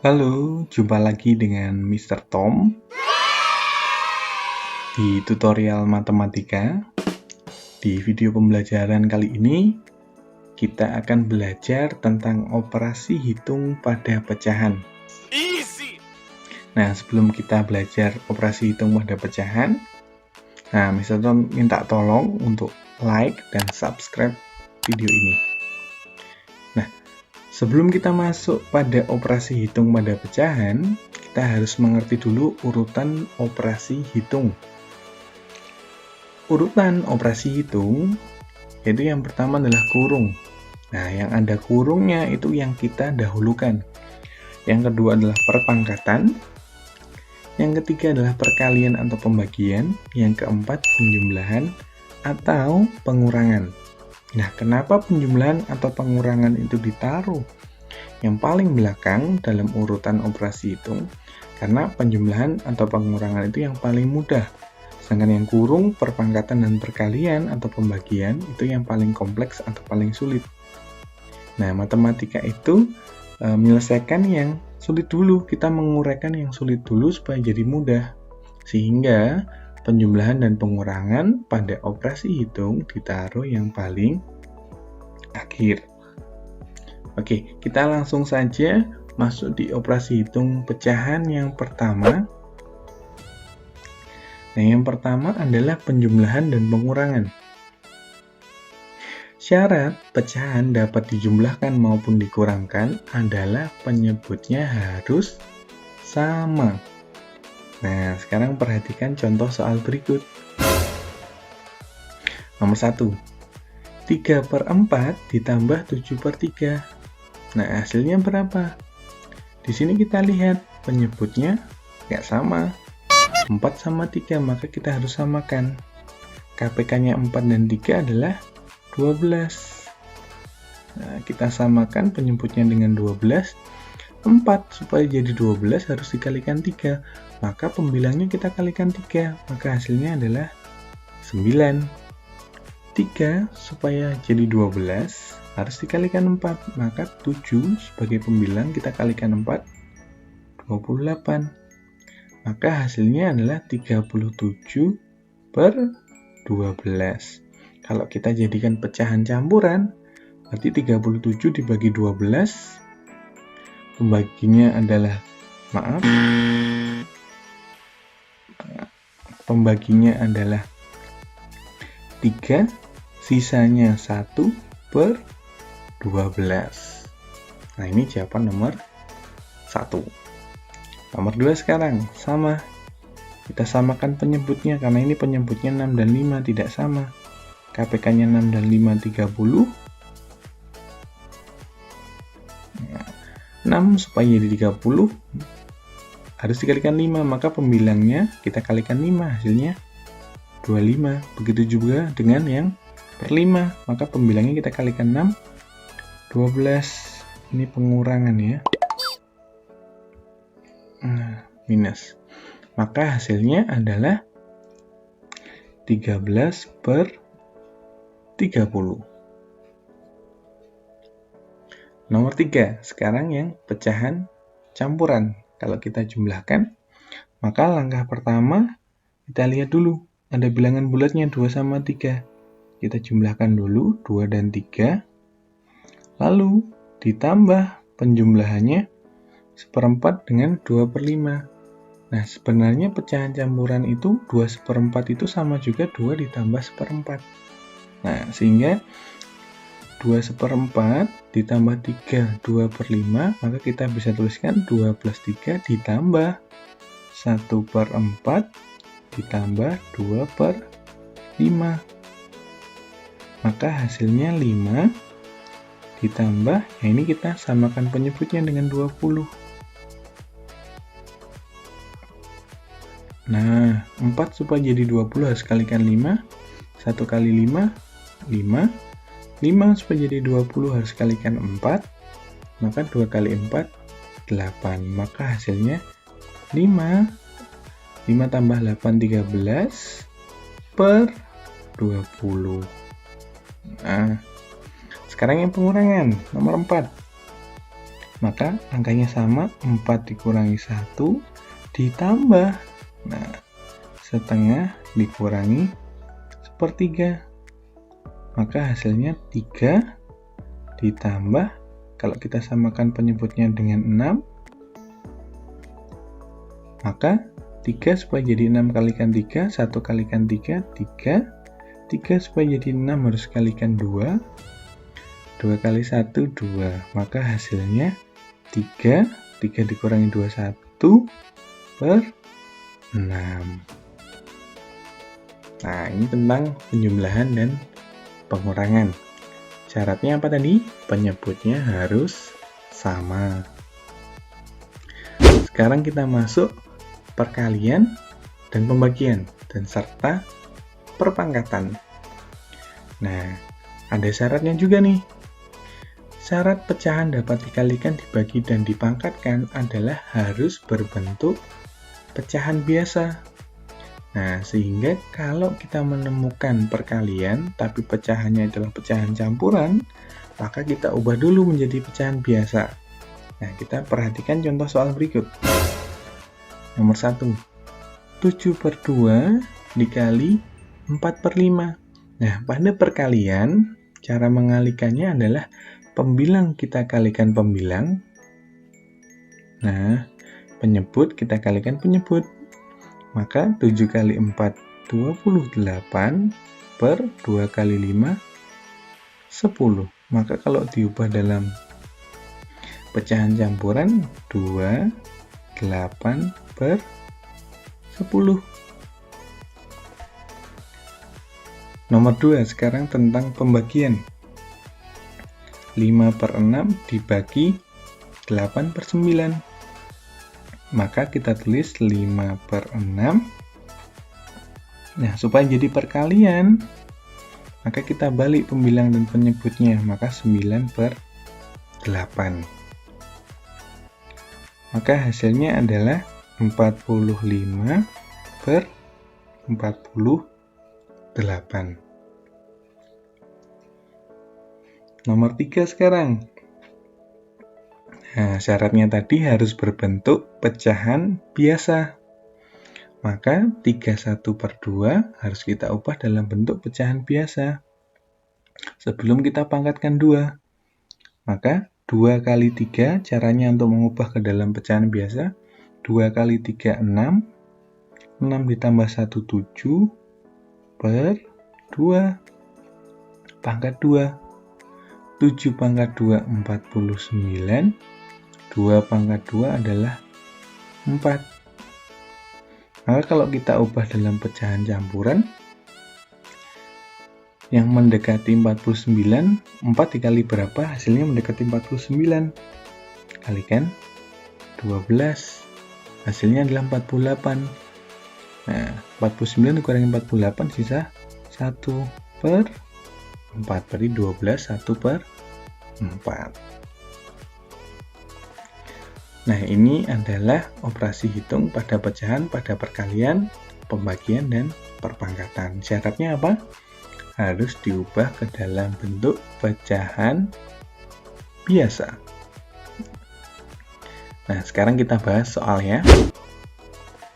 Halo, jumpa lagi dengan Mr. Tom di tutorial matematika. Di video pembelajaran kali ini, kita akan belajar tentang operasi hitung pada pecahan. Easy. Nah, sebelum kita belajar operasi hitung pada pecahan, Mr. Tom minta tolong untuk like dan subscribe video ini. Nah, sebelum kita masuk pada operasi hitung pada pecahan, kita harus mengerti dulu urutan operasi hitung. Urutan operasi hitung, yaitu yang pertama adalah kurung. Nah, yang ada kurungnya itu yang kita dahulukan. Yang kedua adalah perpangkatan. Yang ketiga adalah perkalian atau pembagian. Yang keempat penjumlahan atau pengurangan. Nah, kenapa penjumlahan atau pengurangan itu ditaruh yang paling belakang dalam urutan operasi hitung? Karena penjumlahan atau pengurangan itu yang paling mudah. Sedangkan yang kurung, perpangkatan, dan perkalian atau pembagian itu yang paling kompleks atau paling sulit. Nah, matematika itu menyelesaikan yang sulit dulu. Kita menguraikan yang sulit dulu supaya jadi mudah. Sehingga penjumlahan dan pengurangan pada operasi hitung ditaruh yang paling akhir. Oke, kita langsung saja masuk di operasi hitung pecahan yang pertama. Nah, yang pertama adalah penjumlahan dan pengurangan. Syarat pecahan dapat dijumlahkan maupun dikurangkan adalah penyebutnya harus sama. Nah, sekarang perhatikan contoh soal berikut. Nomor 1. 3/4 ditambah 7/3. Nah, hasilnya berapa? Di sini kita lihat penyebutnya nggak sama. 4 sama 3, maka kita harus samakan. KPK-nya 4 dan 3 adalah 12. Nah, kita samakan penyebutnya dengan 12. 4 supaya jadi 12 harus dikalikan 3. Maka pembilangnya kita kalikan 3. Maka hasilnya adalah 9. 3 supaya jadi 12 harus dikalikan 4. Maka 7 sebagai pembilang kita kalikan 4. 28. Maka hasilnya adalah 37/12. Kalau kita jadikan pecahan campuran, berarti 37 dibagi 12, pembaginya adalah, pembaginya adalah 3, sisanya 1/12. Nah, ini jawaban nomor 1. Nomor 2 sekarang, sama. Kita samakan penyebutnya, karena ini penyebutnya 6 dan 5 tidak sama. KPK-nya 6 dan 5, 30. 6 supaya jadi 30, harus dikalikan 5, maka pembilangnya kita kalikan 5, hasilnya 25. Begitu juga dengan yang per 5, maka pembilangnya kita kalikan 6, 12. Ini pengurangan ya. Minus. Maka hasilnya adalah 13/30. Nomor 3, sekarang yang pecahan campuran. Kalau kita jumlahkan, maka langkah pertama kita lihat dulu, ada bilangan bulatnya 2 sama 3. Kita jumlahkan dulu 2 dan 3. Lalu ditambah penjumlahannya 1/4 dengan 2/5. Nah, sebenarnya pecahan campuran itu 2/4 itu sama juga 2 ditambah 1/4. Nah, sehingga 2/4 ditambah 3, 2/5, maka kita bisa tuliskan 2 plus 3 ditambah 1/4 ditambah 2/5. Maka hasilnya 5 ditambah, nah ini kita samakan penyebutnya dengan 20. Nah, 4 supaya jadi 20 harus kalikan 5. 1 kali 5, 5. 5 supaya jadi 20 harus kalikan 4. Maka 2 kali 4, 8. Maka hasilnya 5. 5 tambah 8, 13/20. Nah, sekarang yang pengurangan, nomor 4. Maka angkanya sama, 4 dikurangi 1 ditambah. Nah, setengah dikurangi sepertiga. Maka hasilnya 3 ditambah, kalau kita samakan penyebutnya dengan 6, maka 3 supaya jadi 6 kalikan 3, 1 kalikan 3, 3. 3 supaya jadi 6 harus kalikan 2. 2 kali 1, 2. Maka hasilnya 3. 3 dikurangi 2, 1 per 6. Nah, ini tentang penjumlahan dan pengurangan. Syaratnya apa tadi? Penyebutnya harus sama. Sekarang kita masuk perkalian dan pembagian, dan serta perpangkatan. Nah, ada syaratnya juga nih. Syarat pecahan dapat dikalikan, dibagi, dan dipangkatkan adalah harus berbentuk pecahan biasa. Nah, sehingga kalau kita menemukan perkalian, tapi pecahannya adalah pecahan campuran, maka kita ubah dulu menjadi pecahan biasa. Nah, kita perhatikan contoh soal berikut. Nomor 1, 7/2 dikali 4/5. Nah, pada perkalian, cara mengalikannya adalah pembilang kita kalikan pembilang. Nah, penyebut kita kalikan penyebut. Maka 7 kali 4, 28 per 2 kali 5, 10. Maka kalau diubah dalam pecahan campuran, 2, 8 per 10. Nomor 2, sekarang tentang pembagian. 5/6 dibagi 8/9. Maka kita tulis 5/6. Nah, supaya jadi perkalian, maka kita balik pembilang dan penyebutnya, maka 9/8. Maka hasilnya adalah 45/48. Nomor 3 sekarang. Nah, syaratnya tadi harus berbentuk pecahan biasa. Maka 31/2 harus kita ubah dalam bentuk pecahan biasa. Sebelum kita pangkatkan 2. Maka 2 kali 3, caranya untuk mengubah ke dalam pecahan biasa. 2 kali 3, 6. 6 ditambah 1, 7 per 2. Pangkat 2. 7 pangkat 2, 49. 2 pangkat 2 adalah 4. Maka kalau kita ubah dalam pecahan campuran, yang mendekati 49, 4 dikali berapa? Hasilnya mendekati 49. Kalikan 12. Hasilnya adalah 48. Nah, 49 dikurangi 48, sisa 1/4. Berarti 12, 1/4. Nah, ini adalah operasi hitung pada pecahan, pada perkalian, pembagian, dan perpangkatan. Syaratnya apa? Harus diubah ke dalam bentuk pecahan biasa. Nah, sekarang kita bahas soalnya.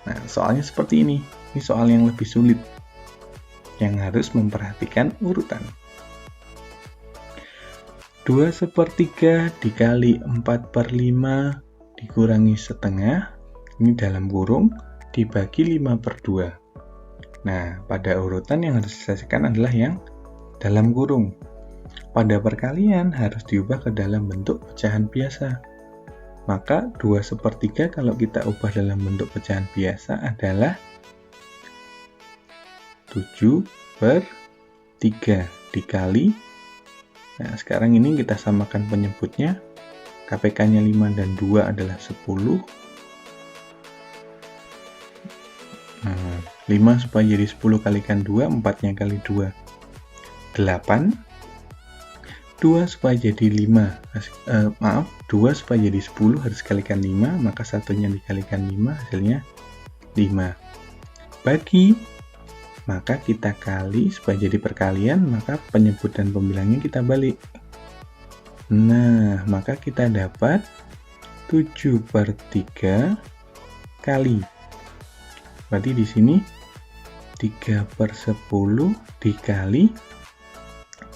Nah, soalnya seperti ini. Ini soal yang lebih sulit, yang harus memperhatikan urutan. 2/3 dikali 4/5 dikurangi setengah, ini dalam kurung, dibagi 5/2. Nah, pada urutan yang harus diselesaikan adalah yang dalam kurung. Pada perkalian harus diubah ke dalam bentuk pecahan biasa. Maka 2/3 kalau kita ubah dalam bentuk pecahan biasa adalah 7/3 dikali. Nah, sekarang ini kita samakan penyebutnya. KPK-nya 5 dan 2 adalah 10. Nah, 5 supaya jadi 10 kalikan 2, 4-nya kali 2, 8. 2 supaya jadi 5, 2 supaya jadi 10 harus kalikan 5, maka satunya dikalikan 5, hasilnya 5. Bagi, maka kita kali, supaya jadi perkalian, maka penyebut dan pembilangnya kita balik. Nah, maka kita dapat 7/3 kali. Berarti di sini 3/10 dikali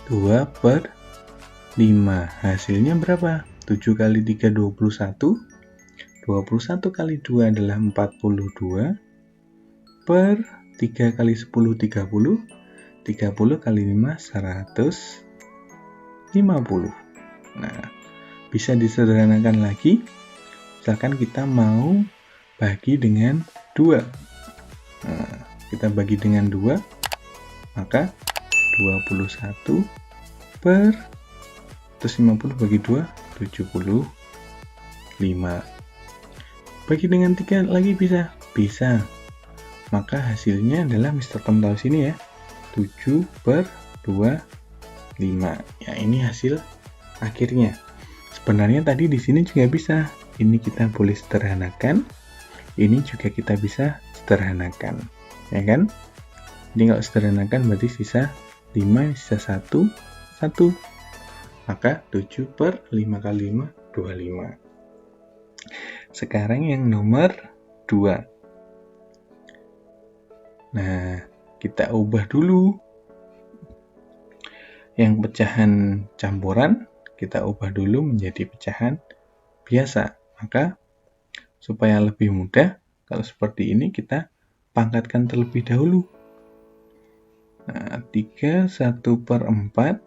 2/5. Hasilnya berapa? 7 kali 3, 21. 21 kali 2 adalah 42. Per 3 kali 10, 30. 30 kali 5, 150. Nah, bisa disederhanakan lagi. Misalkan kita mau bagi dengan 2. Nah, kita bagi dengan 2, maka 21 per 150 bagi 2, 75. Bagi dengan 3 lagi bisa? Bisa. Maka hasilnya adalah Mr. Tom tahu sini ya, 7/25. Ya, ini hasil akhirnya. Sebenarnya tadi di sini juga bisa. Ini kita boleh sederhanakan. Ini juga kita bisa sederhanakan. Ya kan? Ini kalau sederhanakan berarti sisa 5, sisa 1, 1. Maka 7/5 kali 5, 25. Sekarang yang nomor 2. Nah, kita ubah dulu. Yang pecahan campuran, kita ubah dulu menjadi pecahan biasa. Maka, supaya lebih mudah, kalau seperti ini kita pangkatkan terlebih dahulu. Nah, 3 1/4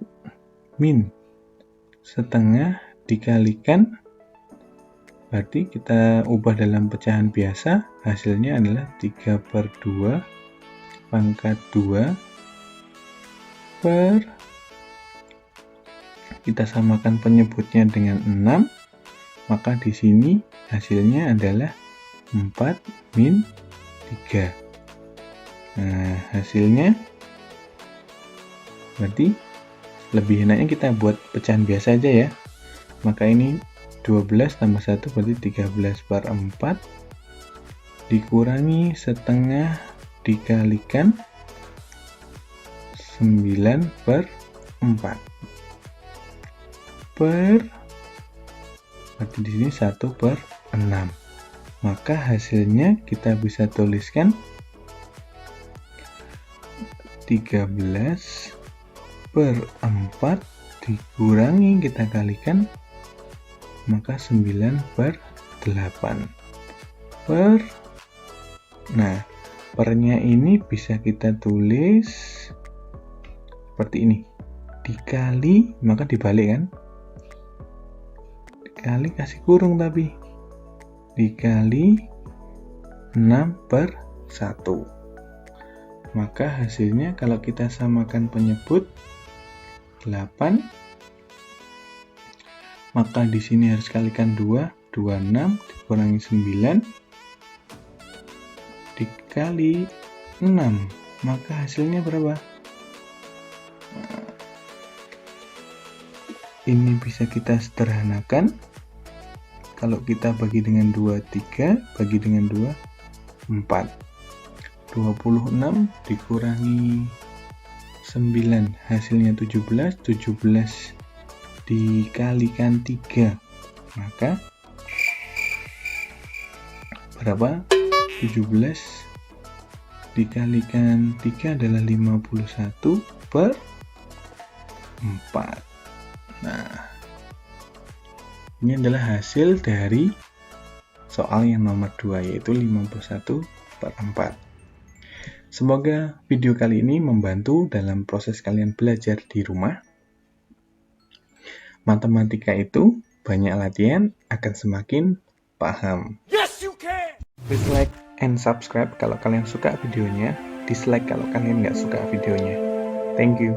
min setengah dikalikan, berarti kita ubah dalam pecahan biasa, hasilnya adalah 3/2 pangkat 2 per, kita samakan penyebutnya dengan 6, maka di sini hasilnya adalah 4 min 3. Nah, hasilnya berarti lebih enaknya kita buat pecahan biasa aja ya. Maka ini 12 tambah 1 berarti 13/4 dikurangi setengah dikalikan 9/4 per, berarti di sini 1/6. Maka hasilnya kita bisa tuliskan 13/4 dikurangi kita kalikan, maka 9/8 per. Nah, pernya ini bisa kita tulis seperti ini. Dikali, maka dibalik kan? Dikali kasih kurung tapi. Dikali 6/1. Maka hasilnya kalau kita samakan penyebut 8, maka di sini harus kalikan 2, 26 dikurangi 9 dikali 6, maka hasilnya berapa? Ini bisa kita sederhanakan. Kalau kita bagi dengan 2, 3, bagi dengan 2, 4. 26 dikurangi 9, hasilnya 17. 17 dikalikan 3, maka berapa? 17 dikalikan 3 adalah 51/4. Nah, ini adalah hasil dari soal yang nomor 2, yaitu 51/4. Semoga video kali ini membantu dalam proses kalian belajar di rumah. Matematika itu banyak latihan akan semakin paham. Yes, you can! Please like and subscribe kalau kalian suka videonya, dislike kalau kalian nggak suka videonya. Thank you.